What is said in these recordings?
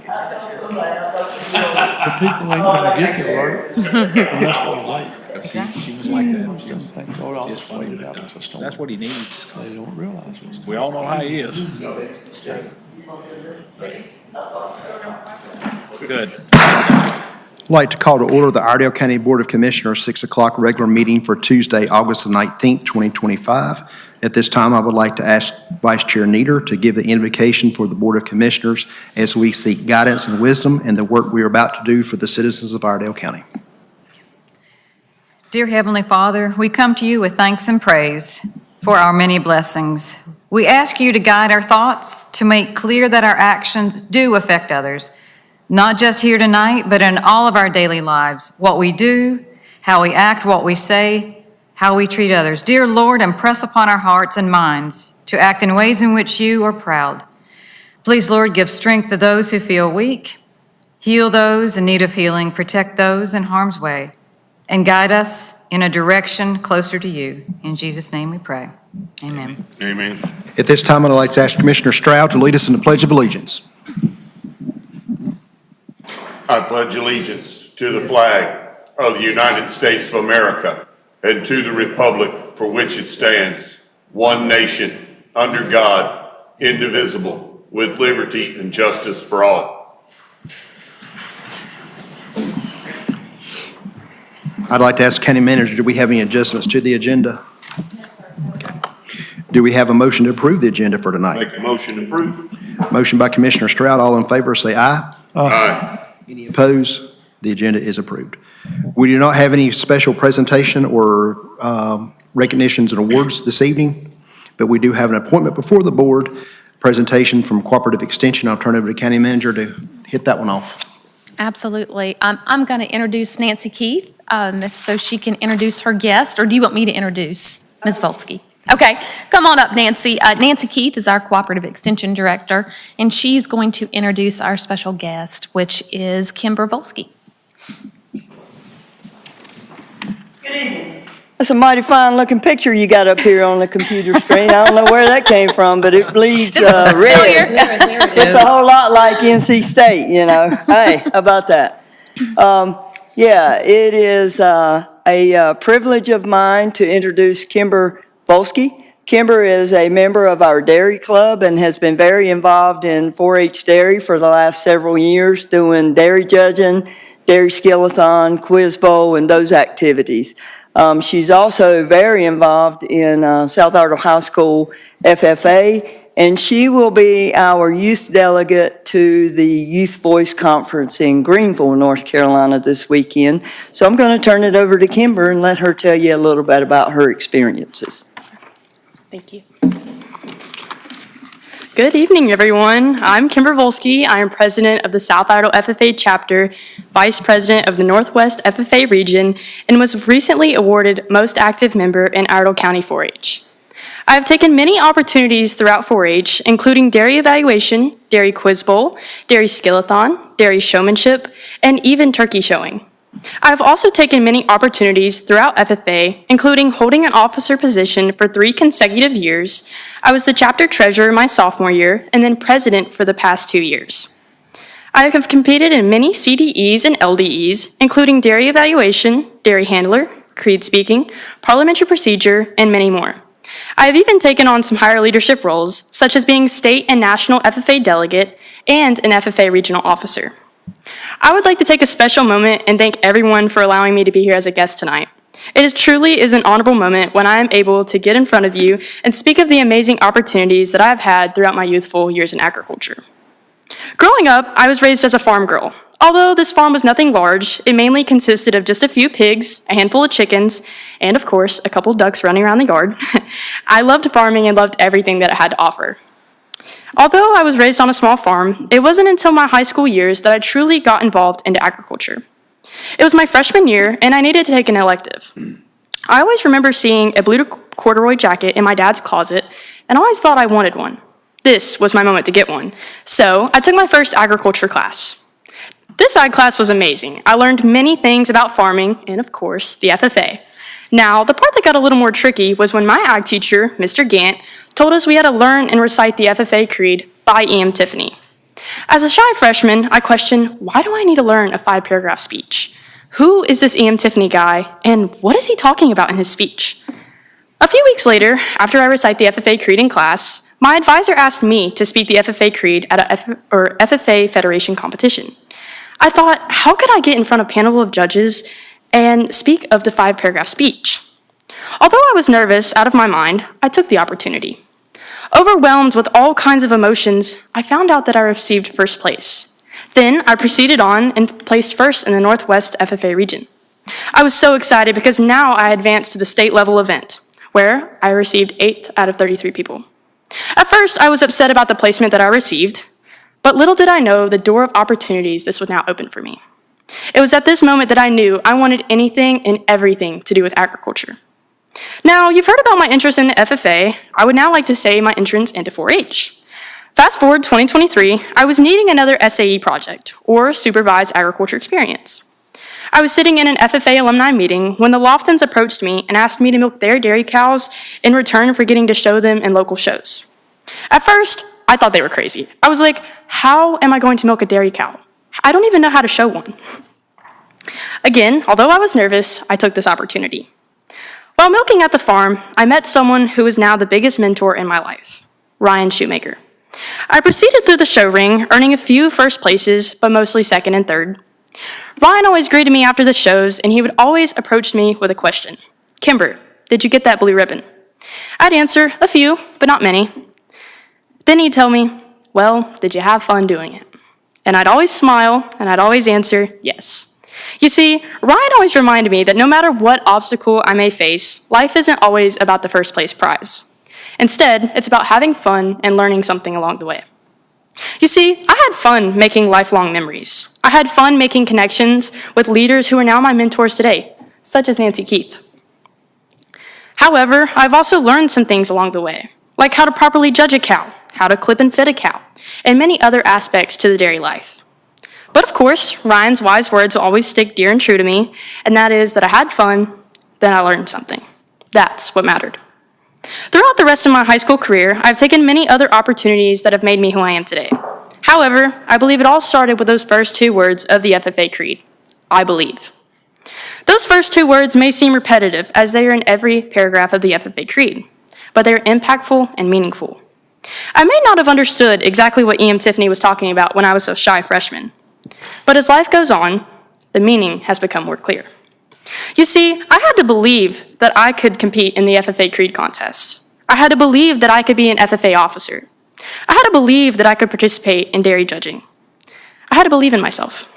The people ain't gonna get there, right? Unless they're late. She was like that. Some think, oh, I'll just wait it out until That's storm. what he needs. They don't realize what's We all know how he is. Good. I'd like to call to order the Iredell County Board of Commissioners 6 o'clock regular meeting for Tuesday, August the 19th, 2025. At this time, I would like to ask Vice Chair Nieder to give the invocation for the Board of Commissioners as we seek guidance and wisdom in the work we are about to do for the citizens of Iredell County. Dear Heavenly Father, we come to you with thanks and praise for our many blessings. We ask you to guide our thoughts, to make clear that our actions do affect others, not just here tonight, but in all of our daily lives, what we do, how we act, what we say, how we treat others. Dear Lord, impress upon our hearts and minds to act in ways in which you are proud. Please, Lord, give strength to those who feel weak, heal those in need of healing, protect those in harm's way, and guide us in a direction closer to you. In Jesus' name we pray. Amen. Amen. At this time, I'd like to ask Commissioner Stroud to lead us in the Pledge of Allegiance. I pledge allegiance to the flag of the United States of America and to the republic for which it stands, one nation, under God, indivisible, with liberty and justice for all. I'd like to ask County Manager, do we have any adjustments to the agenda? Okay. Do we have a motion to approve the agenda for tonight? Make a motion to approve. Motion by Commissioner Stroud. All in favor, say aye. Aye. Any opposed? The agenda is approved. We do not have any special presentation or recognitions and awards this evening, but we do have an appointment before the board, presentation from Cooperative Extension. I'll turn it over to County Manager to hit that one off. Absolutely. I'm going to introduce Nancy Keith so she can introduce her guest, or do you want me to introduce Ms. Voelske? Okay, come on up, Nancy. Nancy Keith is our Cooperative Extension Director, and she's going to introduce our special guest, which is Kimber Voelske. Good evening. That's a mighty fine-looking picture you got up here on the computer screen. I don't know where that came from, but it bleeds red. It's a whole lot like NC State, you know. Hey, how about that? Yeah, it is a privilege of mine to introduce Kimber Voelske. Kimber is a member of our dairy club and has been very involved in 4-H dairy for the last several years, doing dairy judging, dairy skill-a-thon, quiz bowl, and those activities. She's also very involved in South Iredell High School FFA, and she will be our youth delegate to the Youth Voice Conference in Greenville, North Carolina this weekend. So I'm going to turn it over to Kimber and let her tell you a little bit about her experiences. Thank you. Good evening, everyone. I'm Kimber Voelske. I am president of the South Iredell FFA chapter, vice president of the Northwest FFA region, and was recently awarded most active member in Iredell County 4-H. I have taken many opportunities throughout 4-H, including dairy evaluation, dairy quiz bowl, dairy skill-a-thon, dairy showmanship, and even turkey showing. I have also taken many opportunities throughout FFA, including holding an officer position for 3 consecutive years. I was the chapter treasurer my sophomore year, and then president for the past 2 years. I have competed in many CDEs and LDEs, including dairy evaluation, dairy handler, creed speaking, parliamentary procedure, and many more. I have even taken on some higher leadership roles, such as being state and national FFA delegate and an FFA regional officer. I would like to take a special moment and thank everyone for allowing me to be here as a guest tonight. It truly is an honorable moment when I am able to get in front of you and speak of the amazing opportunities that I have had throughout my youthful years in agriculture. Growing up, I was raised as a farm girl. Although this farm was nothing large, it mainly consisted of just a few pigs, a handful of chickens, and of course, a couple ducks running around the yard. I loved farming and loved everything that it had to offer. Although I was raised on a small farm, it wasn't until my high school years that I truly got involved into agriculture. It was my freshman year, and I needed to take an elective. I always remember seeing a blue corduroy jacket in my dad's closet, and I always thought I wanted one. This was my moment to get one. So I took my first agriculture class. This ag class was amazing. I learned many things about farming, and of course, the FFA. Now, the part that got a little more tricky was when my ag teacher, Mr. Gant, told us we had to learn and recite the FFA Creed by E.M. Tiffany. As a shy freshman, I questioned, why do I need to learn a 5-paragraph speech? Who is this E.M. Tiffany guy, and what is he talking about in his speech? A few weeks later, after I recite the FFA Creed in class, my advisor asked me to speak the FFA Creed at a FFA Federation competition. I thought, how could I get in front of a panel of judges and speak of the 5-paragraph speech? Although I was nervous out of my mind, I took the opportunity. Overwhelmed with all kinds of emotions, I found out that I received first place. Then I proceeded on and placed first in the Northwest FFA region. I was so excited because now I advanced to the state level event, where I received 8th out of 33 people. At first, I was upset about the placement that I received, but little did I know the door of opportunities this would now open for me. It was at this moment that I knew I wanted anything and everything to do with agriculture. Now, you've heard about my interest in the FFA. I would now like to say my entrance into 4-H. Fast forward 2023, I was needing another SAE project, or Supervised Agriculture Experience. I was sitting in an FFA alumni meeting when the Loftons approached me and asked me to milk their dairy cows in return for getting to show them in local shows. At first, I thought they were crazy. I was like, how am I going to milk a dairy cow? I don't even know how to show one. Again, although I was nervous, I took this opportunity. While milking at the farm, I met someone who is now the biggest mentor in my life, Ryan Shoemaker. I proceeded through the show ring, earning a few first places, but mostly second and third. Ryan always greeted me after the shows, and he would always approach me with a question. Kimber, did you get that blue ribbon? I'd answer, a few, but not many. Then he'd tell me, well, did you have fun doing it? And I'd always smile, and I'd always answer, yes. You see, Ryan always reminded me that no matter what obstacle I may face, life isn't always about the first place prize. Instead, it's about having fun and learning something along the way. You see, I had fun making lifelong memories. I had fun making connections with leaders who are now my mentors today, such as Nancy Keith. However, I've also learned some things along the way, like how to properly judge a cow, how to clip and fit a cow, and many other aspects to the dairy life. But of course, Ryan's wise words will always stick dear and true to me, and that is that I had fun, then I learned something. That's what mattered. Throughout the rest of my high school career, I've taken many other opportunities that have made me who I am today. However, I believe it all started with those first 2 words of the FFA Creed, I believe. Those first 2 words may seem repetitive as they are in every paragraph of the FFA Creed, but they are impactful and meaningful. I may not have understood exactly what E.M. Tiffany was talking about when I was a shy freshman, but as life goes on, the meaning has become more clear. You see, I had to believe that I could compete in the FFA Creed contest. I had to believe that I could be an FFA officer. I had to believe that I could participate in dairy judging. I had to believe in myself.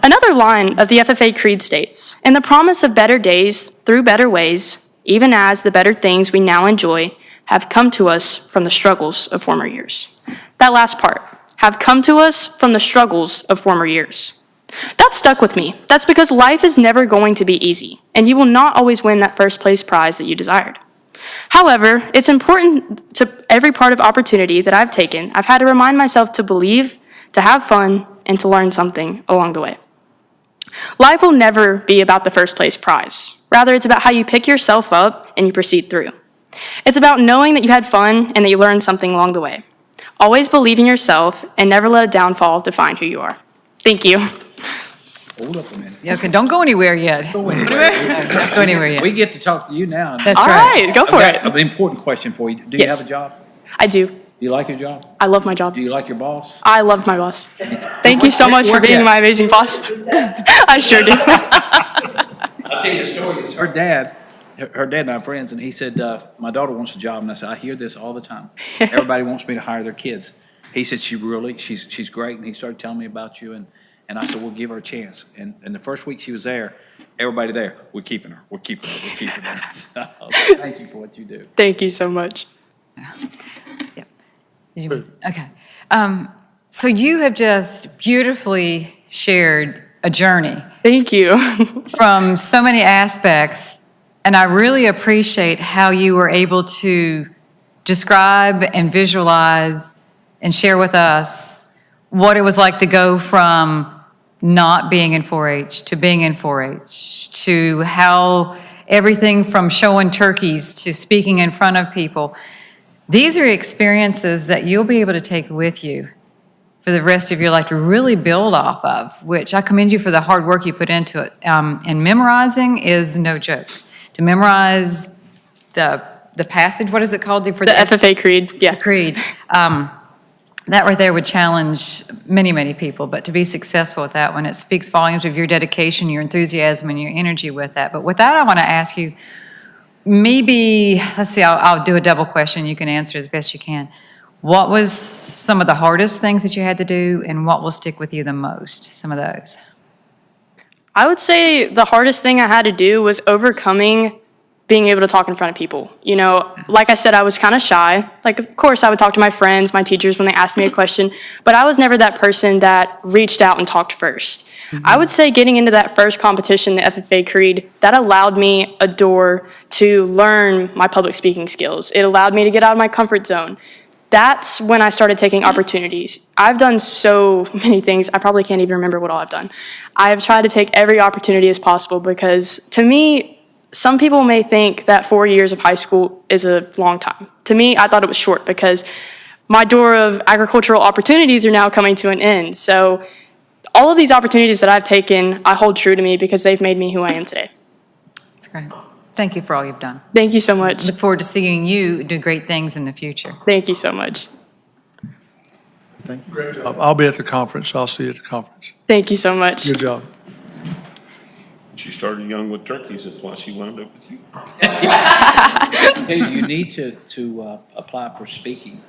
Another line of the FFA Creed states, "In the promise of better days through better ways, even as the better things we now enjoy have come to us from the struggles of former years." That last part, have come to us from the struggles of former years. That stuck with me. That's because life is never going to be easy, and you will not always win that first place prize that you desired. However, it's important to every part of opportunity that I've taken, I've had to remind myself to believe, to have fun, and to learn something along the way. Life will never be about the first place prize. Rather, it's about how you pick yourself up and you proceed through. It's about knowing that you had fun and that you learned something along the way. Always believe in yourself and never let a downfall define who you are. Thank you. Hold up a minute. Yeah, okay, don't go anywhere yet. Go anywhere. Don't go anywhere yet. We get to talk to you now. That's All right. right, go for it. An important question for you. Do you Yes. have a job? I do. Do you like your job? I love my job. Do you like your boss? I love my boss. Thank you so much for being my amazing boss. I sure do. I'll tell you a story. It's her dad and I are friends, and he said, my daughter wants a job. And I said, I hear this all the time. Everybody wants me to hire their kids. He said, she's great. And he started telling me about you. And I said, we'll give her a chance. And the first week she was there, everybody there, we're keeping her. We're keeping her. We're keeping her. So, thank you for what you do. Thank you so much. Okay. So you have just beautifully shared a journey Thank you. from so many aspects, and I really appreciate how you were able to describe and visualize and share with us what it was like to go from not being in 4-H to being in 4-H, to how everything from showing turkeys to speaking in front of people. These are experiences that you'll be able to take with you for the rest of your life to really build off of, which I commend you for the hard work you put into it. And memorizing is no joke. To memorize the passage, what is it called? The FFA Creed, yeah. The Creed. That right there would challenge many, many people, but to be successful with that one, it speaks volumes of your dedication, your enthusiasm, and your energy with that. But with that, I want to ask you, maybe, let's see, I'll do a double question. You can answer as best you can. What was some of the hardest things that you had to do, and what will stick with you the most? Some of those. I would say the hardest thing I had to do was overcoming being able to talk in front of people. You know, like I said, I was kind of shy. Like, of course, I would talk to my friends, my teachers when they asked me a question, but I was never that person that reached out and talked first. I would say getting into that first competition, the FFA Creed, that allowed me a door to learn my public speaking skills. It allowed me to get out of my comfort zone. That's when I started taking opportunities. I've done so many things, I probably can't even remember what all I've done. I have tried to take every opportunity as possible because, to me, some people may think that 4 years of high school is a long time. To me, I thought it was short because my door of agricultural opportunities are now coming to an end. So all of these opportunities that I've taken, I hold true to me because they've made me who I am today. That's great. Thank you for all you've done. Thank you so much. Look forward to seeing you do great things in the future. Thank you so much. Great job. I'll be at the conference. I'll see you at the conference. Thank you so much. Good job. She started young with turkeys, that's why she wound up with you. Hey, you need to apply for speaking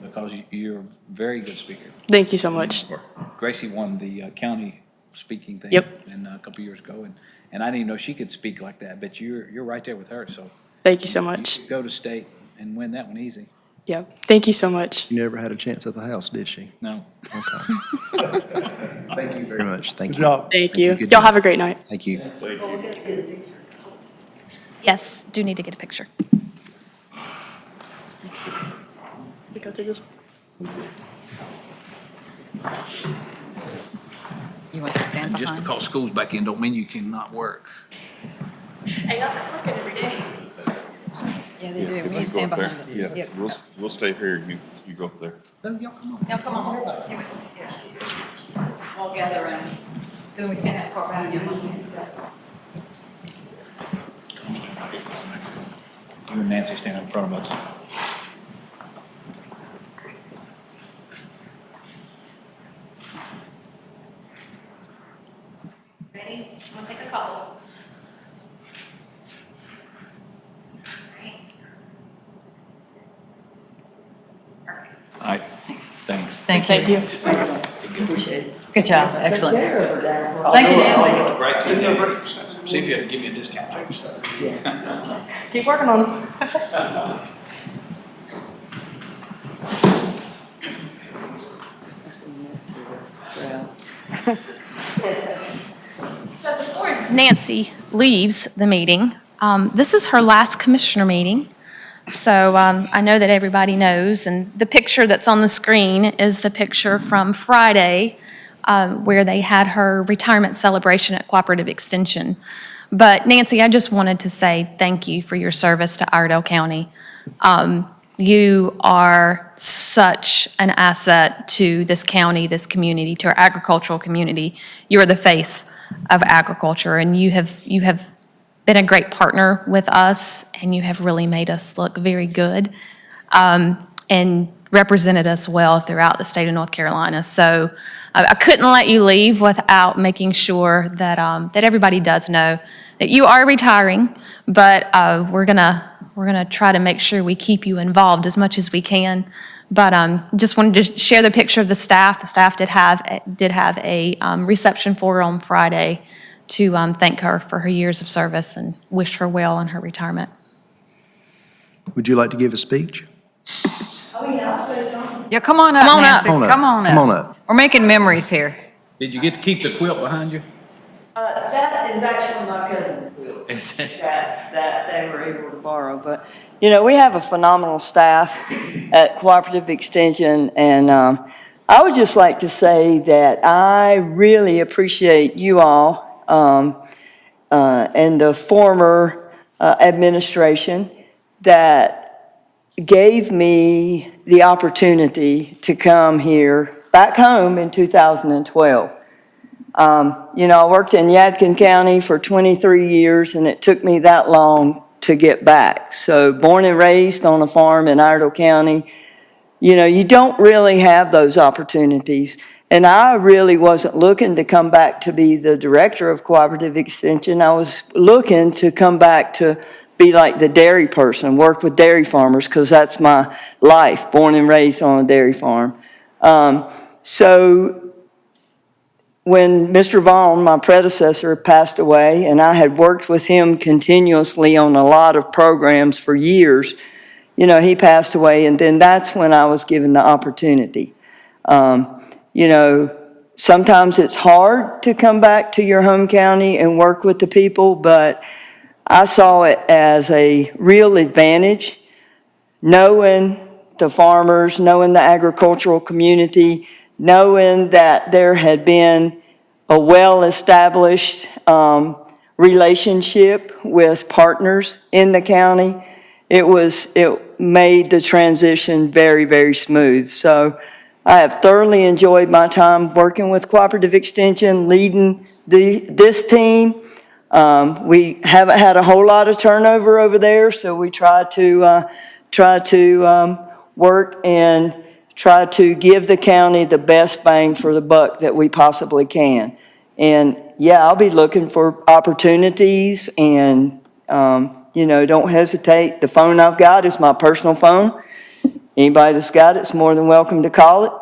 because you're a very good speaker. Thank you so much. Gracie won the county speaking thing. Yep. A couple years ago, and I didn't even know she could speak like that, but you're right there with her, so. Thank you so much. You could go to state and win that one easy. Yep. Thank you so much. You never had a chance at the house, did she? No. Okay. Thank you very much. Thank Good you. job. Thank you. Good Y'all job. have a great night. Thank you. Yes, do need to get a picture. We go through this. You want to stand And just behind? because school's back in don't mean you cannot work. Hey, y'all been working every day. Yeah, they do. We need to stand behind it. Yeah, Yep. we'll stay here, you go up there. Now, come on. Yeah. All gather around. Then we stand that far around you. You and Nancy stand up in front of us. Ready? I'm gonna take a couple. Perfect. All right, thanks. Thank you. Good job. Excellent. Thank you, Nancy. Right to you. See if you have to give me a discount. Keep working on them. So before Nancy leaves the meeting, this is her last commissioner meeting. So I know that everybody knows, and the picture that's on the screen is the picture from Friday where they had her retirement celebration at Cooperative Extension. But Nancy, I just wanted to say thank you for your service to Iredell County. You are such an asset to this county, this community, to our agricultural community. You are the face of agriculture, and you have been a great partner with us, and you have really made us look very good, and represented us well throughout the state of North Carolina. So I couldn't let you leave without making sure that that everybody does know that you are retiring, but we're gonna try to make sure we keep you involved as much as we can. But just wanted to share the picture of the staff. The staff did have a reception for her on Friday to thank her for her years of service and wish her well in her retirement. Would you like to give a speech? Yeah, come on up, Come on up. Nancy. Come on up. Come on up. We're making memories here. Did you get to keep the quilt behind you? That is actually my cousin's quilt that they were able to borrow. But, you know, we have a phenomenal staff at Cooperative Extension, and I would just like to say that I really appreciate you all and the former administration that gave me the opportunity to come here back home in 2012. I worked in Yadkin County for 23 years, and it took me that long to get back. So born and raised on a farm in Iredell County, you don't really have those opportunities. And I really wasn't looking to come back to be the director of Cooperative Extension. I was looking to come back to be like the dairy person, work with dairy farmers, because that's my life, born and raised on a dairy farm. So when Mr. Vaughn, my predecessor, passed away, and I had worked with him continuously on a lot of programs for years, he passed away, and then that's when I was given the opportunity. Sometimes it's hard to come back to your home county and work with the people, but I saw it as a real advantage, knowing the farmers, knowing the agricultural community, knowing that there had been a well-established relationship with partners in the county. It made the transition very, very smooth. So I have thoroughly enjoyed my time working with Cooperative Extension, leading this team. We haven't had a whole lot of turnover over there, so we try to work and try to give the county the best bang for the buck that we possibly can. And yeah, I'll be looking for opportunities, and don't hesitate. The phone I've got is my personal phone. Anybody that's got it is more than welcome to call it.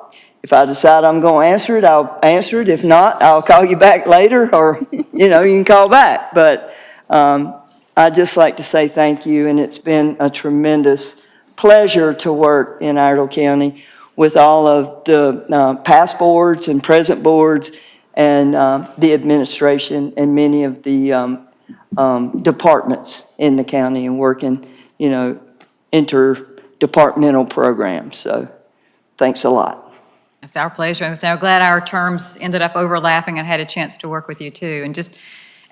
If I decide I'm going to answer it, I'll answer it. If not, I'll call you back later, or you can call back. But I'd just like to say thank you, and it's been a tremendous pleasure to work in Iredell County with all of the past boards and present boards, and the administration and many of the departments in the county, and working, interdepartmental programs. So thanks a lot. It's our pleasure. I'm so glad our terms ended up overlapping and had a chance to work with you too. And just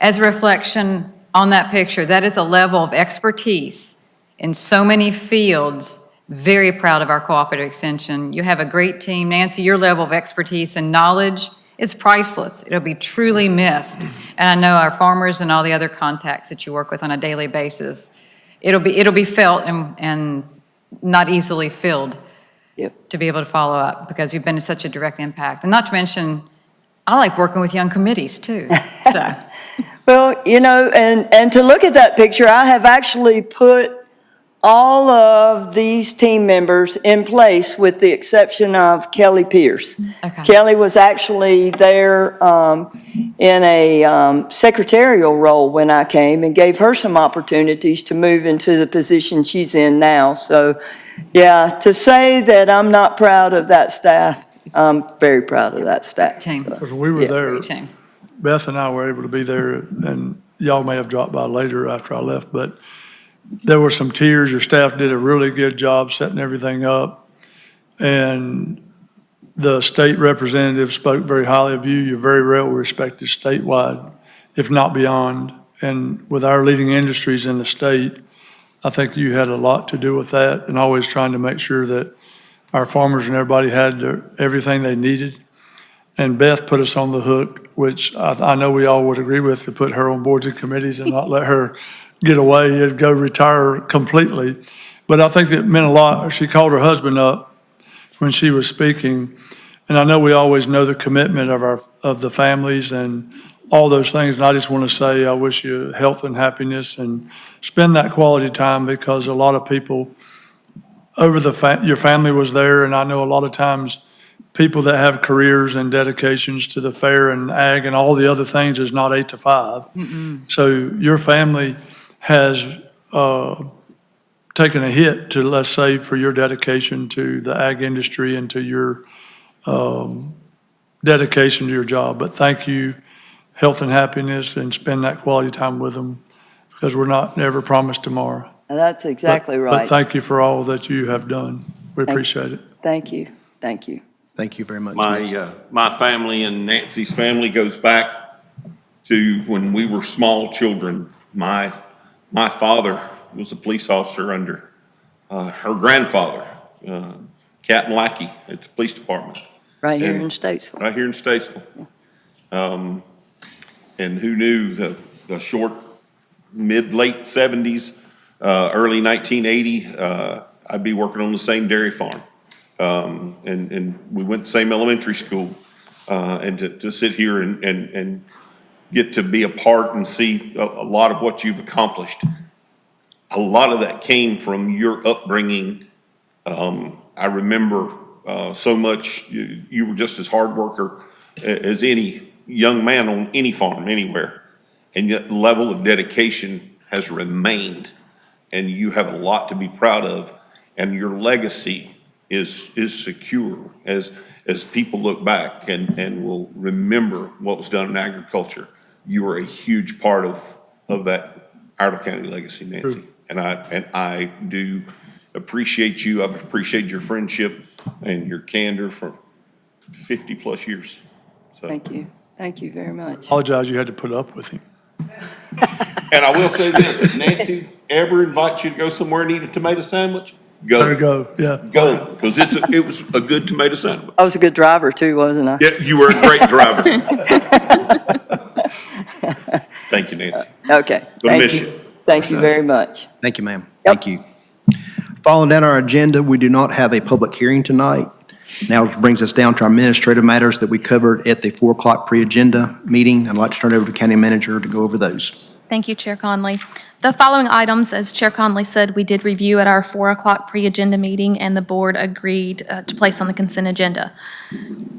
as a reflection on that picture, that is a level of expertise in so many fields. Very proud of our Cooperative Extension. You have a great team. Nancy, your level of expertise and knowledge is priceless. It'll be truly missed. And I know our farmers and all the other contacts that you work with on a daily basis, it'll be felt and not easily filled. Yep. To be able to follow up, because you've been such a direct impact. And not to mention, I like working with young committees too, so. Well, and to look at that picture, I have actually put all of these team members in place with the exception of Kelly Pierce. Okay. Kelly was actually there in a secretarial role when I came, and gave her some opportunities to move into the position she's in now. So, yeah, to say that I'm not proud of that staff, I'm very proud of that staff. Team. Because we were Yeah. there, Great team. Beth and I were able to be there, and y'all may have dropped by later after I left, but there were some tears. Your staff did a really good job setting everything up. And the state representative spoke very highly of you. You're very well respected statewide, if not beyond. And with our leading industries in the state, I think you had a lot to do with that, and always trying to make sure that our farmers and everybody had everything they needed. And Beth put us on the hook, which I know we all would agree with, to put her on boards and committees and not let her get away and go retire completely. But I think it meant a lot. She called her husband up when she was speaking. And I know we always know the commitment of the families and all those things. And I just want to say I wish you health and happiness, and spend that quality time, because a lot of people your family was there. And I know a lot of times people that have careers and dedications to the fair and ag and all the other things is not 8 to 5. So your family has taken a hit to, let's say, for your dedication to the ag industry and to your dedication to your job. But thank you, health and happiness, and spend that quality time with them, because we're not never promised tomorrow. That's exactly right. But thank you for all that you have done. We appreciate it. Thank you. Thank you. Thank you very much. Nancy. My family and Nancy's family goes back to when we were small children. My father was a police officer under her grandfather, Captain Lackey at the police department. Right here in And- Statesville. Right here in Statesville. And who knew the short, late 70s, early 1980, I'd be working on the same dairy farm. And we went to the same elementary school. And to sit here and get to be a part and see a lot of what you've accomplished. A lot of that came from your upbringing. I remember so much, you were just as hard worker as any young man on any farm, anywhere. And yet the level of dedication has remained, and you have a lot to be proud of, and your legacy is secure as people look back and will remember what was done in agriculture. You are a huge part of that Iredell County legacy, Nancy. And I do appreciate you. I've appreciated your friendship and your candor for 50-plus years. So. Thank you. Thank you very much. Apologize you had to put up with him. And I will say this, if Nancy ever invites you to go somewhere and eat a tomato sandwich, go. There you go, yeah. Go, because it was a good tomato sandwich. I was a good driver too, wasn't I? Yeah, you were a great driver. Thank you, Nancy. Okay. Gonna Thank miss you. you. Thank you very much. Thank you, ma'am. Yep. Thank you. Following down our agenda, we do not have a public hearing tonight. Now it brings us down to our administrative matters that we covered at the 4 o'clock pre-agenda meeting. I'd like to turn it over to County Manager to go over those. Thank you, Chair Conley. The following items, as Chair Conley said, we did review at our 4 o'clock pre-agenda meeting, and the board agreed to place on the consent agenda.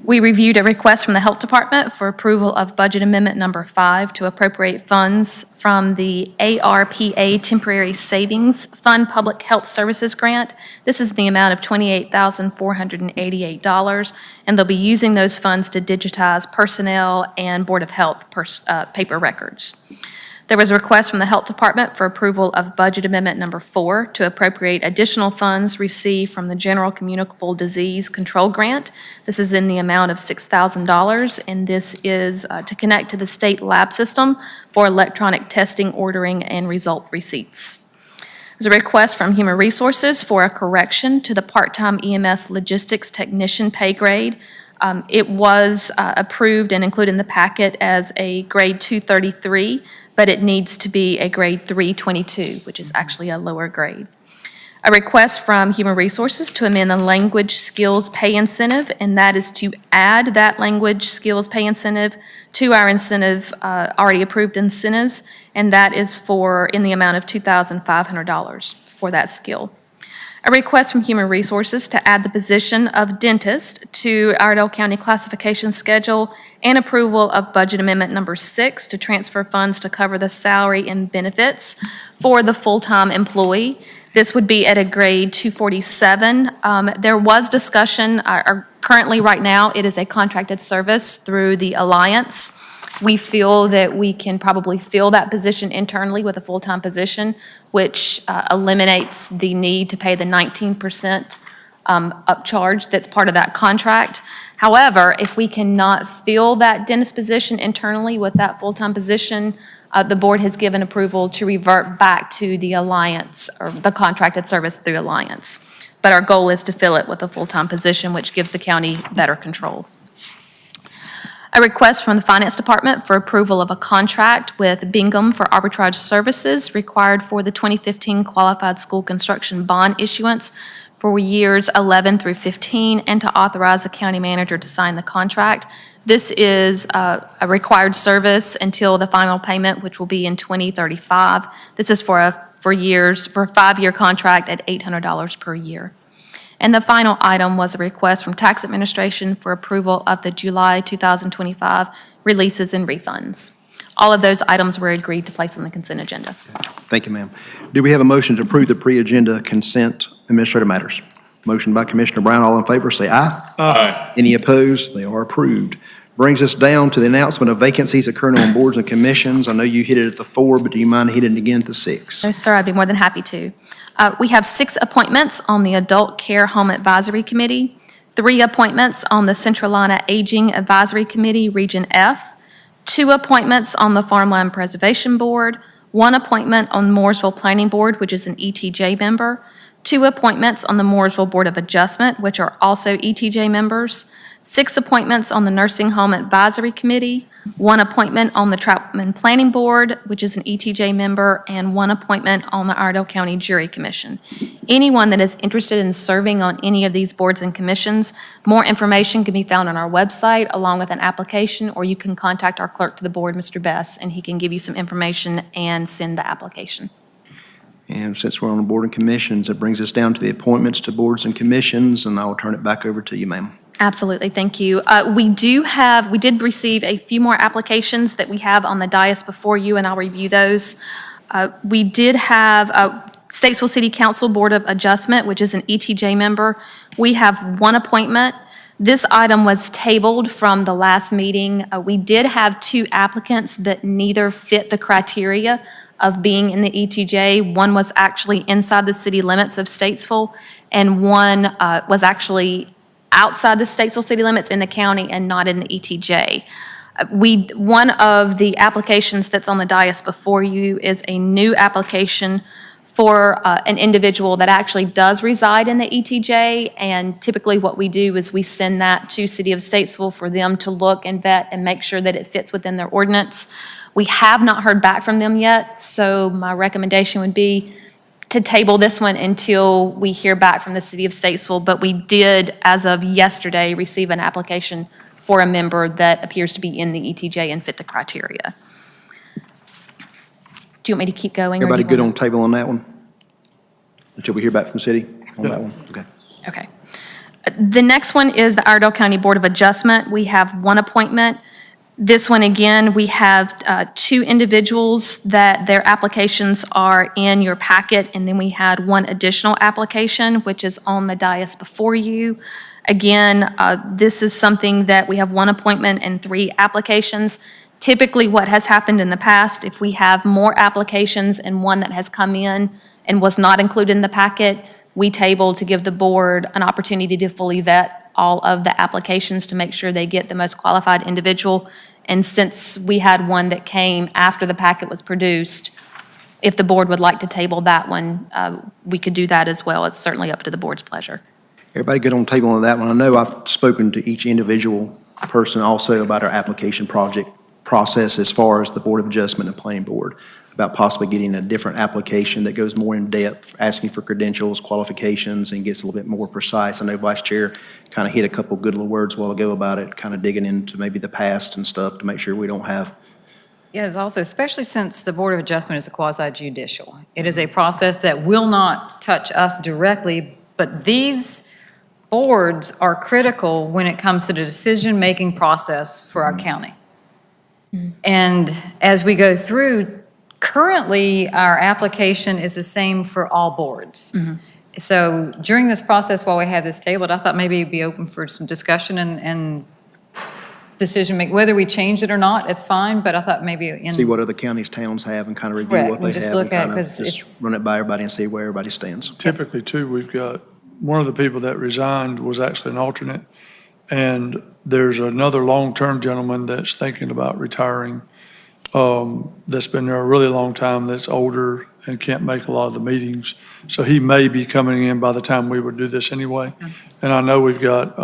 We reviewed a request from the Health Department for approval of Budget Amendment Number 5 to appropriate funds from the ARPA Temporary Savings Fund Public Health Services Grant. This is the amount of $28,488, and they'll be using those funds to digitize personnel and Board of Health paper records. There was a request from the Health Department for approval of Budget Amendment Number 4 to appropriate additional funds received from the General Communicable Disease Control Grant. This is in the amount of $6,000, and this is to connect to the state lab system for electronic testing, ordering, and result receipts. There's a request from Human Resources for a correction to the part-time EMS logistics technician pay grade. It was approved and included in the packet as a grade 233, but it needs to be a grade 322, which is actually a lower grade. A request from Human Resources to amend the language skills pay incentive, and that is to add that language skills pay incentive to our incentive, already approved incentives, and that is in the amount of $2,500 for that skill. A request from Human Resources to add the position of dentist to Iredell County classification schedule, and approval of Budget Amendment Number 6 to transfer funds to cover the salary and benefits for the full-time employee. This would be at a grade 247. There was discussion, currently right now, it is a contracted service through the Alliance. We feel that we can probably fill that position internally with a full-time position, which eliminates the need to pay the 19% upcharge that's part of that contract. However, if we cannot fill that dentist position internally with that full-time position, the board has given approval to revert back to the Alliance, or the contracted service through Alliance. But our goal is to fill it with a full-time position, which gives the county better control. A request from the Finance Department for approval of a contract with Bingham for arbitrage services required for the 2015 Qualified School Construction Bond issuance for years 11 through 15, and to authorize the county manager to sign the contract. This is a required service until the final payment, which will be in 2035. This is for a 5-year contract at $800 per year. And the final item was a request from Tax Administration for approval of the July 2025 releases and refunds. All of those items were agreed to place on the consent agenda. Thank you, ma'am. Do we have a motion to approve the pre-agenda consent administrative matters? Motion by Commissioner Brown. All in favor, say aye. Aye. Any opposed? They are approved. Brings us down to the announcement of vacancies occurring on boards and commissions. I know you hit it at the 4, but do you mind hitting it again at the 6? No, sir, I'd be more than happy to. We have 6 appointments on the Adult Care Home Advisory Committee, 3 appointments on the Centralina Aging Advisory Committee, Region F, 2 appointments on the Farmland Preservation Board, 1 appointment on Mooresville Planning Board, which is an ETJ member, 2 appointments on the Mooresville Board of Adjustment, which are also ETJ members, 6 appointments on the Nursing Home Advisory Committee, 1 appointment on the Troutman Planning Board, which is an ETJ member, and 1 appointment on the Iredell County Jury Commission. Anyone that is interested in serving on any of these boards and commissions, more information can be found on our website along with an application, or you can contact our clerk to the board, Mr. Bess, and he can give you some information and send the application. And since we're on the board and commissions, it brings us down to the appointments to boards and commissions, and I will turn it back over to you, ma'am. Absolutely, thank you. We did receive a few more applications that we have on the dais before you, and I'll review those. We did have Statesville City Council Board of Adjustment, which is an ETJ member. We have 1 appointment. This item was tabled from the last meeting. We did have 2 applicants, but neither fit the criteria of being in the ETJ. One was actually inside the city limits of Statesville, and one was actually outside the Statesville city limits in the county and not in the ETJ. One of the applications that's on the dais before you is a new application for an individual that actually does reside in the ETJ, and typically what we do is we send that to City of Statesville for them to look and vet and make sure that it fits within their ordinance. We have not heard back from them yet, so my recommendation would be to table this one until we hear back from the City of Statesville, but we did, as of yesterday, receive an application for a member that appears to be in the ETJ and fit the criteria. Do you want me to keep going? Everybody good on table on that one? Until we hear back from the city on that one? Okay. Okay. The next one is the Iredell County Board of Adjustment. We have 1 appointment. This one, again, we have 2 individuals that their applications are in your packet, and then we had 1 additional application, which is on the dais before you. Again, this is something that we have 1 appointment and 3 applications. Typically, what has happened in the past, if we have more applications and one that has come in and was not included in the packet, we table to give the board an opportunity to fully vet all of the applications to make sure they get the most qualified individual. And since we had one that came after the packet was produced, if the board would like to table that one, we could do that as well. It's certainly up to the board's pleasure. Everybody good on table on that one? I know I've spoken to each individual person also about our application process as far as the Board of Adjustment and Planning Board, about possibly getting a different application that goes more in depth, asking for credentials, qualifications, and gets a little bit more precise. I know Vice Chair kind of hit a couple good little words a while ago about it, kind of digging into maybe the past and stuff to make sure we don't have. Yes, also, especially since the Board of Adjustment is a quasi-judicial. It is a process that will not touch us directly, but these boards are critical when it comes to the decision-making process for our county. And as we go through, currently, our application is the same for all boards. So during this process, while we have this tabled, I thought maybe it'd be open for some discussion and decision-making. Whether we change it or not, it's fine, but I thought maybe in. See what other counties, towns have and kind of review Correct, what they and just have look and at, kind of 'cause just it's- run it by everybody and see where everybody stands. Typically, too, we've got, one of the people that resigned was actually an alternate, and there's another long-term gentleman that's thinking about retiring, that's been there a really long time, that's older and can't make a lot of the meetings. So he may be coming in by the time we would do this anyway. And I know we've got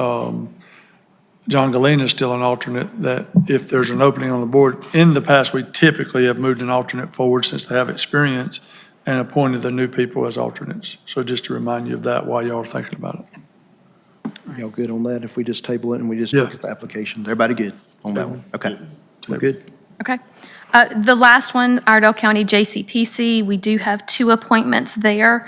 John Galena is still an alternate, that if there's an opening on the board, in the past, we typically have moved an alternate forward since they have experience and appointed the new people as alternates. So just to remind you of that while y'all are thinking about it. Y'all good on that if we just table it and we just Yeah. look at the application? Everybody good on that one? Okay. We're good? Okay. The last one, Iredell County JCPC, we do have 2 appointments there.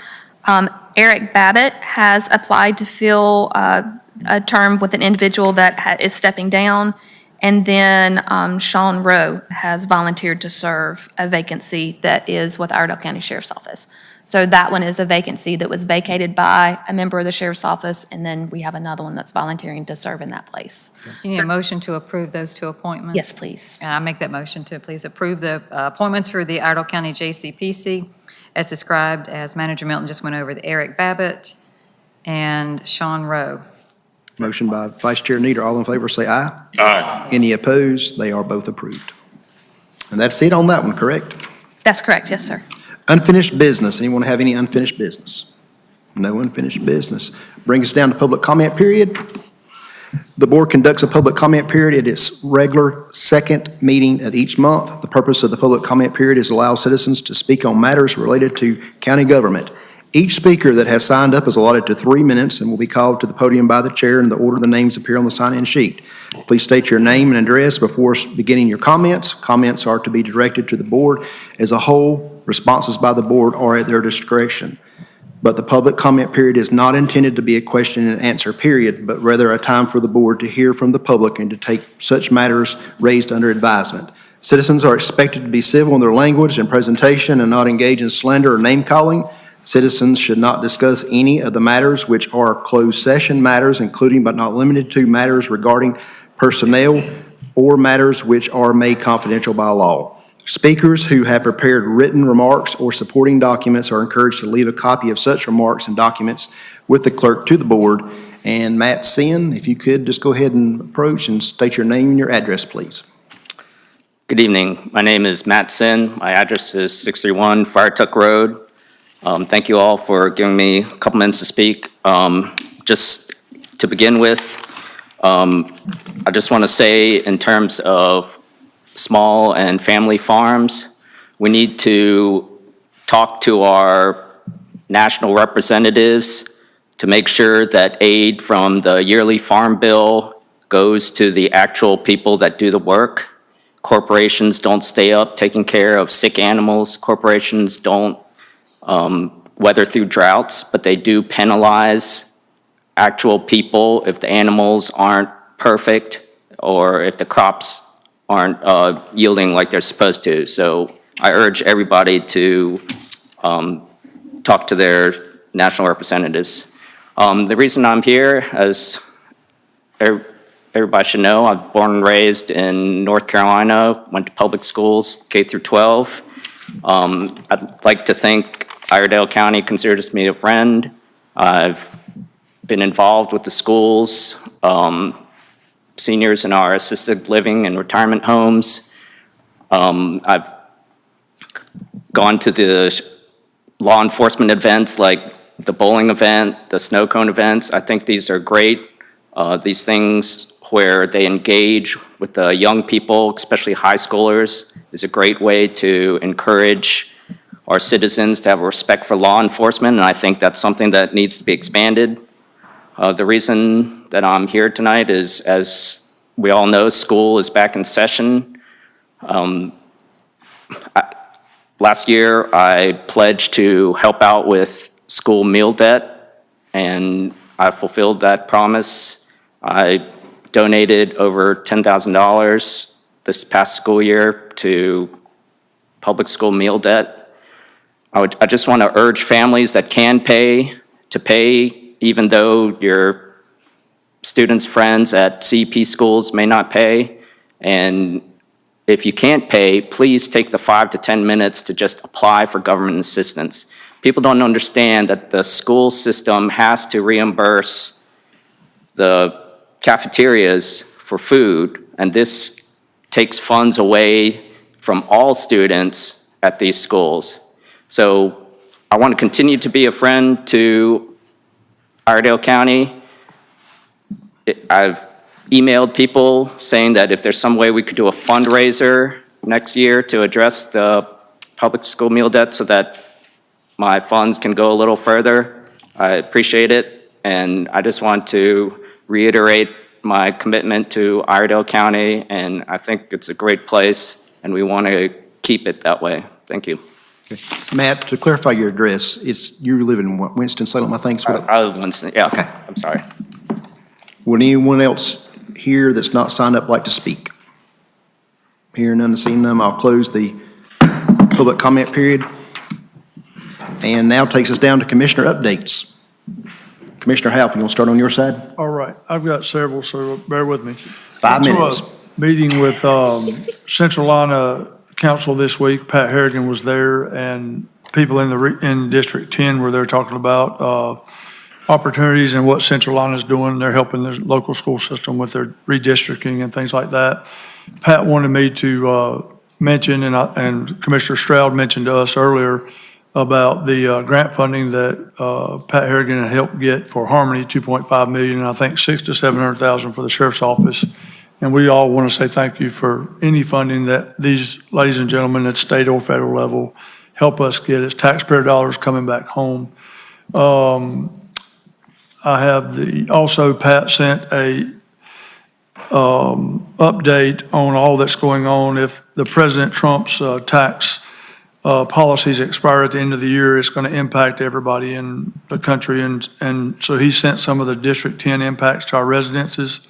Eric Babbitt has applied to fill a term with an individual that is stepping down. And then Sean Rowe has volunteered to serve a vacancy that is with Iredell County Sheriff's Office. So that one is a vacancy that was vacated by a member of the Sheriff's Office, and then we have another one that's volunteering to serve in that place. You need a motion to approve those 2 appointments? Yes, please. And I make that motion to please approve the appointments for the Iredell County JCPC as described, as Manager Milton just went over, the Eric Babbitt and Sean Rowe. Motion by Vice Chair Nieder. All in favor, say aye. Aye. Any opposed? They are both approved. And that's it on that one, correct? That's correct, yes, sir. Unfinished business. Anyone have any unfinished business? No unfinished business. Bring us down to public comment period. The board conducts a public comment period at its regular second meeting of each month. The purpose of the public comment period is to allow citizens to speak on matters related to county government. Each speaker that has signed up is allotted to 3 minutes and will be called to the podium by the chair in the order the names appear on the sign-in sheet. Please state your name and address before beginning your comments. Comments are to be directed to the board as a whole. Responses by the board are at their discretion. But the public comment period is not intended to be a question and answer period, but rather a time for the board to hear from the public and to take such matters raised under advisement. Citizens are expected to be civil in their language and presentation and not engage in slander or name-calling. Citizens should not discuss any of the matters which are closed session matters, including but not limited to matters regarding personnel or matters which are made confidential by law. Speakers who have prepared written remarks or supporting documents are encouraged to leave a copy of such remarks and documents with the clerk to the board. And Matt Sin, if you could just go ahead and approach and state your name and your address, please. Good evening. My name is Matt Sin. My address is 631 Firetuck Road. Thank you all for giving me a couple minutes to speak. Just to begin with, I just want to say in terms of small and family farms, we need to talk to our national representatives to make sure that aid from the yearly farm bill goes to the actual people that do the work. Corporations don't stay up taking care of sick animals. Corporations don't weather through droughts, but they do penalize actual people if the animals aren't perfect or if the crops aren't yielding like they're supposed to. So I urge everybody to talk to their national representatives. The reason I'm here, as everybody should know, I'm born and raised in North Carolina, went to public schools, K through 12. I'd like to think Iredell County considers me a friend. I've been involved with the schools, seniors in our assisted living and retirement homes. I've gone to the law enforcement events like the bowling event, the snow cone events. I think these are great. These things where they engage with the young people, especially high schoolers, is a great way to encourage our citizens to have a respect for law enforcement, and I think that's something that needs to be expanded. The reason that I'm here tonight is, as we all know, school is back in session. Last year, I pledged to help out with school meal debt, and I fulfilled that promise. I donated over $10,000 this past school year to public school meal debt. I just want to urge families that can pay to pay, even though your students' friends at CEP schools may not pay. And if you can't pay, please take the 5 to 10 minutes to just apply for government assistance. People don't understand that the school system has to reimburse the cafeterias for food, and this takes funds away from all students at these schools. So I want to continue to be a friend to Iredell County. I've emailed people saying that if there's some way we could do a fundraiser next year to address the public school meal debt so that my funds can go a little further, I appreciate it. And I just want to reiterate my commitment to Iredell County, and I think it's a great place, and we want to keep it that way. Thank you. Okay. Matt, to clarify your address, you live in what, Winston-Salem, I think? I live in Winston, yeah. Okay. I'm sorry. Would anyone else here that's not signed up like to speak? Hearing none, seeing none, I'll close the public comment period. And now takes us down to commissioner updates. Commissioner Halp, you want to start on your side? All right, I've got several, so bear with me. 5 Went to a minutes. Meeting with Central Iowa Council this week. Pat Harrigan was there, and people in District 10 were there talking about opportunities and what Central Iowa is doing. They're helping the local school system with their redistricting and things like that. Pat wanted me to mention, and Commissioner Stroud mentioned to us earlier, about the grant funding that Pat Harrigan helped get for Harmony, 2.5 million, and I think 600,000 to 700,000 for the sheriff's office. And we all want to say thank you for any funding that these ladies and gentlemen at state or federal level help us get. It's taxpayer dollars coming back home. I have also Pat sent a update on all that's going on. If the President Trump's tax policies expire at the end of the year, it's going to impact everybody in the country. And so he sent some of the District 10 impacts to our residences.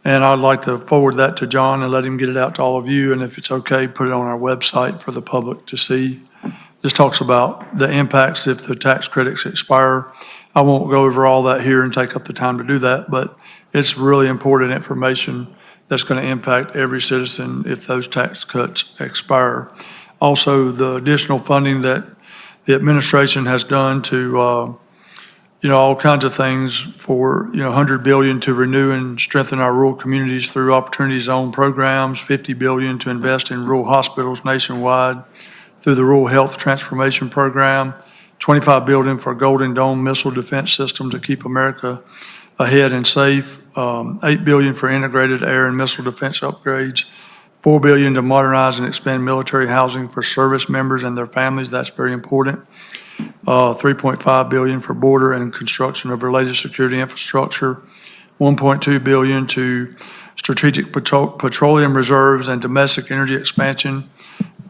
And I'd like to forward that to John and let him get it out to all of you. And if it's okay, put it on our website for the public to see. This talks about the impacts if the tax credits expire. I won't go over all that here and take up the time to do that, but it's really important information that's going to impact every citizen if those tax cuts expire. Also, the additional funding that the administration has done to, all kinds of things for, $100 billion to renew and strengthen our rural communities through Opportunity Zone programs, $50 billion to invest in rural hospitals nationwide through the Rural Health Transformation Program, $25 billion for Golden Dome missile defense system to keep America ahead and safe, $8 billion for integrated air and missile defense upgrades, $4 billion to modernize and expand military housing for service members and their families. That's very important. $3.5 billion for border and construction of related security infrastructure, $1.2 billion to strategic petroleum reserves and domestic energy expansion.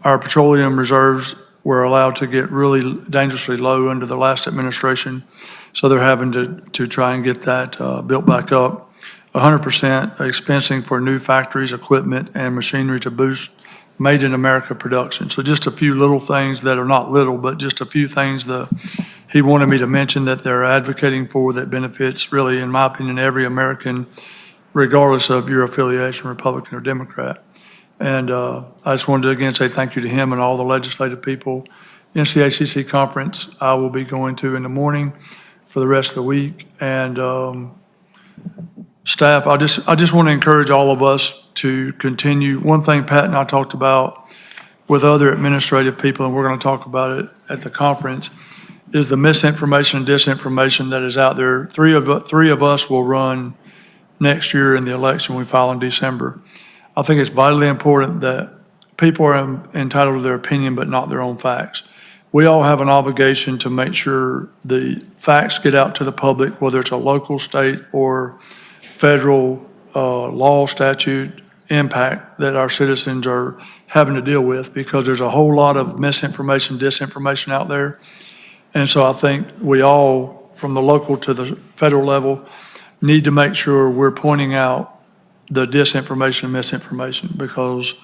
Our petroleum reserves were allowed to get really dangerously low under the last administration, so they're having to try and get that built back up. 100% expensing for new factories, equipment, and machinery to boost made in America production. So just a few little things that are not little, but just a few things that he wanted me to mention that they're advocating for that benefits really, in my opinion, every American, regardless of your affiliation, Republican or Democrat. And I just wanted to again say thank you to him and all the legislative people. NCACC conference I will be going to in the morning for the rest of the week. And staff, I just want to encourage all of us to continue. One thing Pat and I talked about with other administrative people, and we're going to talk about it at the conference, is the misinformation and disinformation that is out there. Three of us will run next year in the election we file in December. I think it's vitally important that people are entitled to their opinion, but not their own facts. We all have an obligation to make sure the facts get out to the public, whether it's a local, state, or federal law, statute, impact that our citizens are having to deal with, because there's a whole lot of misinformation, disinformation out there. And so I think we all, from the local to the federal level, need to make sure we're pointing out the disinformation and misinformation, because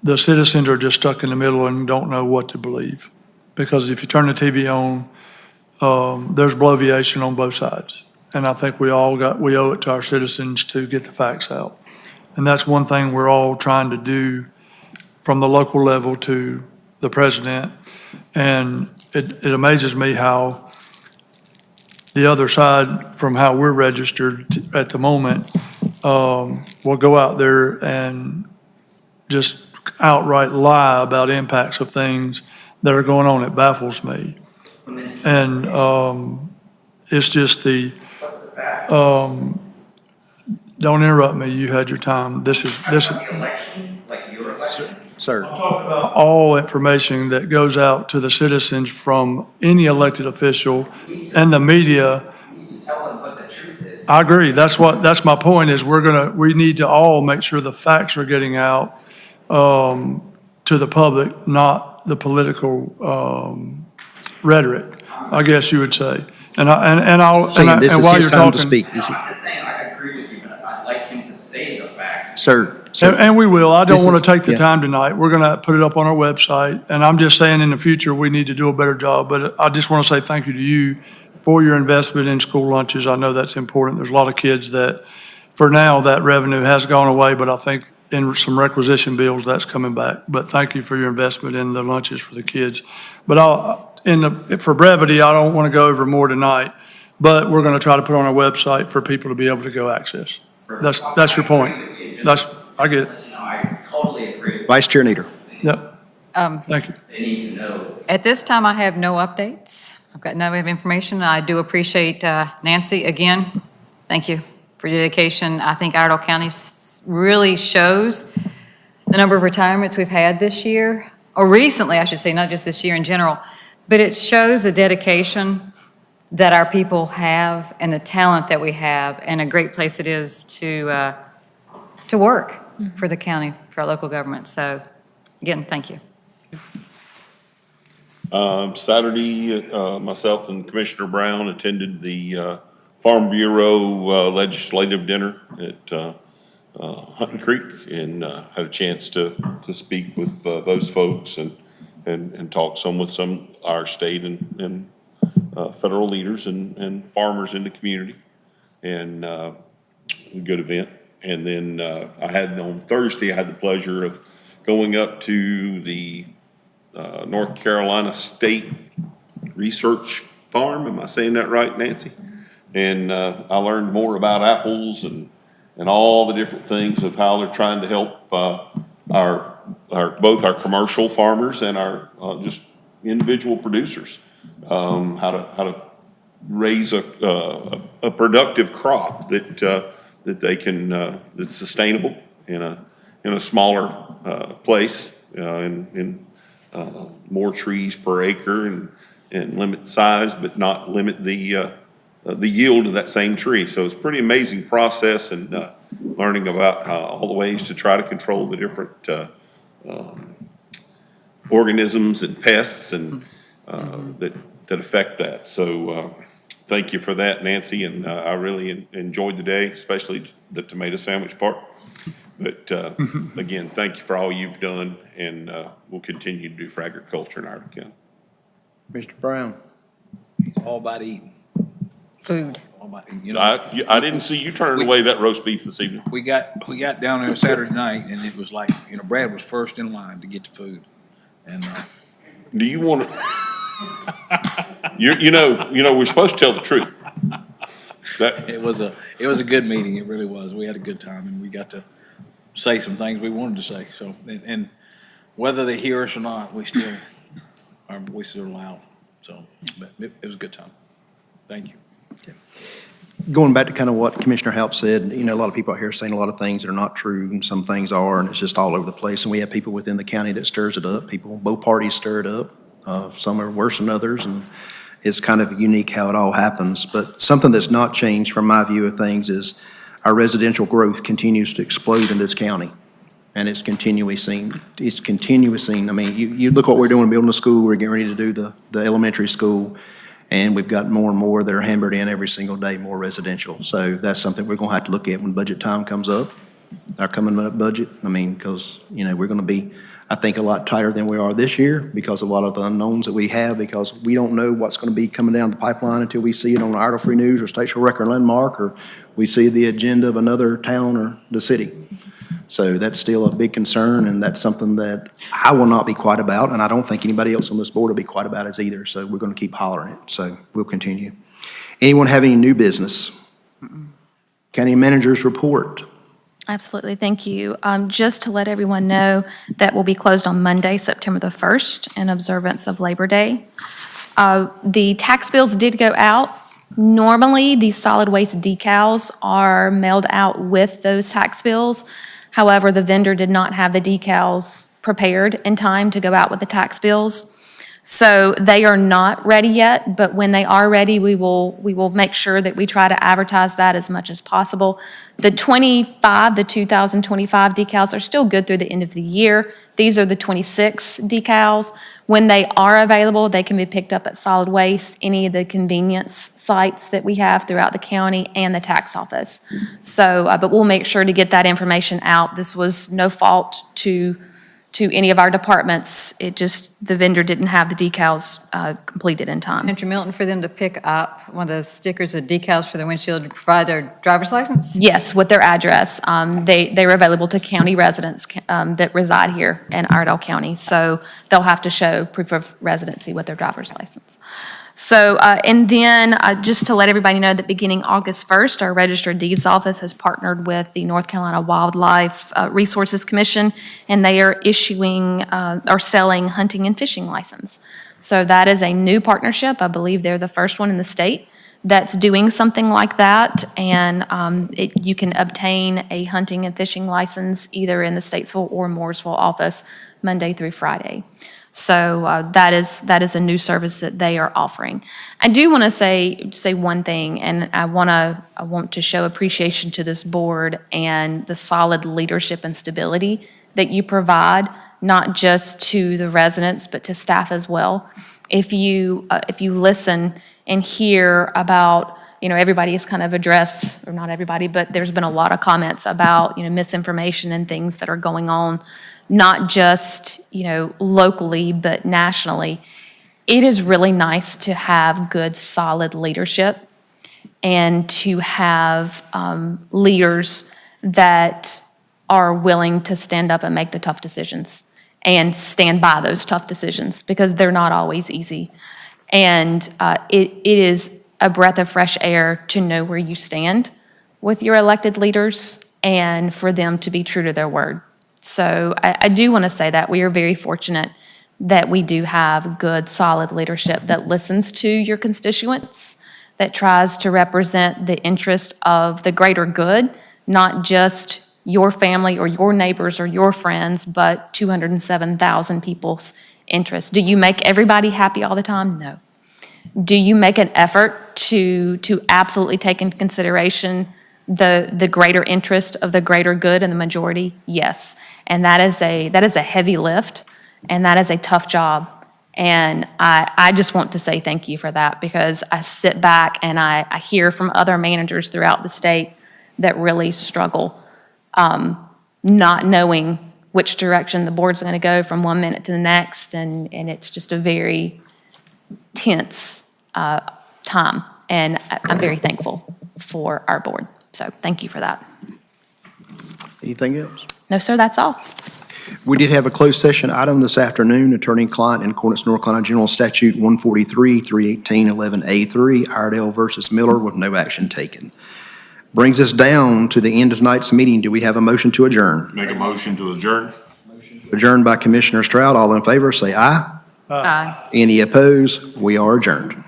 the citizens are just stuck in the middle and don't know what to believe. Because if you turn the TV on, there's bloviation on both sides. And I think we owe it to our citizens to get the facts out. And that's one thing we're all trying to do from the local level to the president. And it amazes me how the other side, from how we're registered at the moment, will go out there and just outright lie about impacts of things that are going on. It baffles me. And it's just don't interrupt me. You had your time. This is Sir. all information that goes out to the citizens from any elected official and the media. Tell them what the truth is. I agree. That's my point is we need to all make sure the facts are getting out to the public, not the political rhetoric, I guess you would say. And while you're time to talking, speak. I'm not saying I agree with you, but I'd like him to say the facts. Sir. and we will. I don't This want is- to take the yeah. time tonight. We're going to put it up on our website. And I'm just saying in the future, we need to do a better job. But I just want to say thank you to you for your investment in school lunches. I know that's important. There's a lot of kids that, for now, that revenue has gone away, but I think in some requisition bills, that's coming back. But thank you for your investment in the lunches for the kids. But for brevity, I don't want to go over more tonight, but we're going to try to put on our website for people to be able to go access. That's your point. I get it. I totally agree. Vice Chair Nieder. Yep. Thank you. They need to know. At this time, I have no updates. I've got no information. I do appreciate Nancy, again, thank you for your dedication. I think Iredell County really shows the number of retirements we've had this year, or recently, I should say, not just this year in general, but it shows the dedication that our people have and the talent that we have, and a great place it is to work for the county, for our local government. So, again, thank you. Saturday, myself and Commissioner Brown attended the Farm Bureau legislative dinner at Hunting Creek, and had a chance to speak with those folks and talk some with some our state and federal leaders and farmers in the community, and a good event. And then on Thursday, I had the pleasure of going up to the North Carolina State Research Farm. Am I saying that right, Nancy? And I learned more about apples and all the different things of how they're trying to help both our commercial farmers and our just individual producers, how to raise a productive crop that they can that's sustainable in a smaller place, in more trees per acre, and limit size, but not limit the yield of that same tree. So it's a pretty amazing process, and learning about all the ways to try to control the different organisms and pests and that affect that. So thank you for that, Nancy, and I really enjoyed the day, especially the tomato sandwich part. But again, thank you for all you've done, and we'll continue to do for agriculture in Iredell County. Mr. Brown? It's all about eating. Food. All about eating. You know, I didn't see you turning away that roast beef this evening. we got down there Saturday night, and it was like, Brad was first in line to get the food. And Do you want to? You know, we're supposed to tell the truth. it was a good meeting. It really was. We had a good time, and we got to say some things we wanted to say. So, and whether they hear us or not, we still our voices are loud. So, but it was a good time. Thank you. Going back to kind of what Commissioner Halp said, a lot of people out here saying a lot of things that are not true, and some things are, and it's just all over the place. And we have people within the county that stirs it up. Both parties stir it up. Some are worse than others, and it's kind of unique how it all happens. But something that's not changed from my view of things is our residential growth continues to explode in this county. And it's continually seen. I mean, you look what we're doing, building a school, we're getting ready to do the elementary school, and we've got more and more that are hammered in every single day, more residential. So that's something we're gonna have to look at when budget time comes up, our coming up budget. I mean, because, we're gonna be, I think, a lot tighter than we are this year because of a lot of the unknowns that we have, because we don't know what's gonna be coming down the pipeline until we see it on the Iredell Free News or Statewide Record Landmark, or we see the agenda of another town or the city. So that's still a big concern, and that's something that I will not be quiet about, and I don't think anybody else on this board will be quiet about it either. So we're going to keep hollering it. So we'll continue. Anyone have any new business? County Manager's report. Absolutely, thank you. Just to let everyone know that we'll be closed on Monday, September the 1st, in observance of Labor Day. The tax bills did go out. Normally, the solid waste decals are mailed out with those tax bills. However, the vendor did not have the decals prepared in time to go out with the tax bills. So they are not ready yet, but when they are ready, we will make sure that we try to advertise that as much as possible. The 2025 decals are still good through the end of the year. These are the 26 decals. When they are available, they can be picked up at solid waste, any of the convenience sites that we have throughout the county, and the tax office. So, but we'll make sure to get that information out. This was no fault to any of our departments. It just, the vendor didn't have the decals completed in time. Mr. Milton, for them to pick up one of the stickers, the decals for their windshield to provide their driver's license? Yes, with their address. They were available to county residents that reside here in Iredell County. So they'll have to show proof of residency with their driver's license. So, and then just to let everybody know that beginning August 1st, our Registered Deeds Office has partnered with the North Carolina Wildlife Resources Commission, and they are issuing or selling hunting and fishing license. So that is a new partnership. I believe they're the first one in the state that's doing something like that. And you can obtain a hunting and fishing license either in the Statesville or Mooresville office Monday through Friday. So that is a new service that they are offering. I do want to say one thing, and I want to show appreciation to this board and the solid leadership and stability that you provide, not just to the residents, but to staff as well. If you listen and hear about, everybody has kind of addressed, or not everybody, but there's been a lot of comments about, misinformation and things that are going on, not just, locally, but nationally. It is really nice to have good, solid leadership and to have leaders that are willing to stand up and make the tough decisions and stand by those tough decisions, because they're not always easy. And it is a breath of fresh air to know where you stand with your elected leaders and for them to be true to their word. So I do want to say that we are very fortunate that we do have good, solid leadership that listens to your constituents, that tries to represent the interest of the greater good, not just your family or your neighbors or your friends, but 207,000 people's interests. Do you make everybody happy all the time? No. Do you make an effort to absolutely take into consideration the greater interest of the greater good and the majority? Yes. And that is a heavy lift, and that is a tough job. And I just want to say thank you for that, because I sit back and I hear from other managers throughout the state that really struggle not knowing which direction the board's going to go from one minute to the next, and it's just a very tense time. And I'm very thankful for our board. So thank you for that. Anything else? No, sir, that's all. We did have a closed session item this afternoon, attorney-client in accordance with North Carolina General Statute 143, 318, 11A3, Iredell versus Miller, with no action taken. Brings us down to the end of tonight's meeting. Do we have a motion to adjourn? Make a motion to adjourn. Adjourned by Commissioner Stroud. All in favor, say aye. Aye. Any opposed? We are adjourned.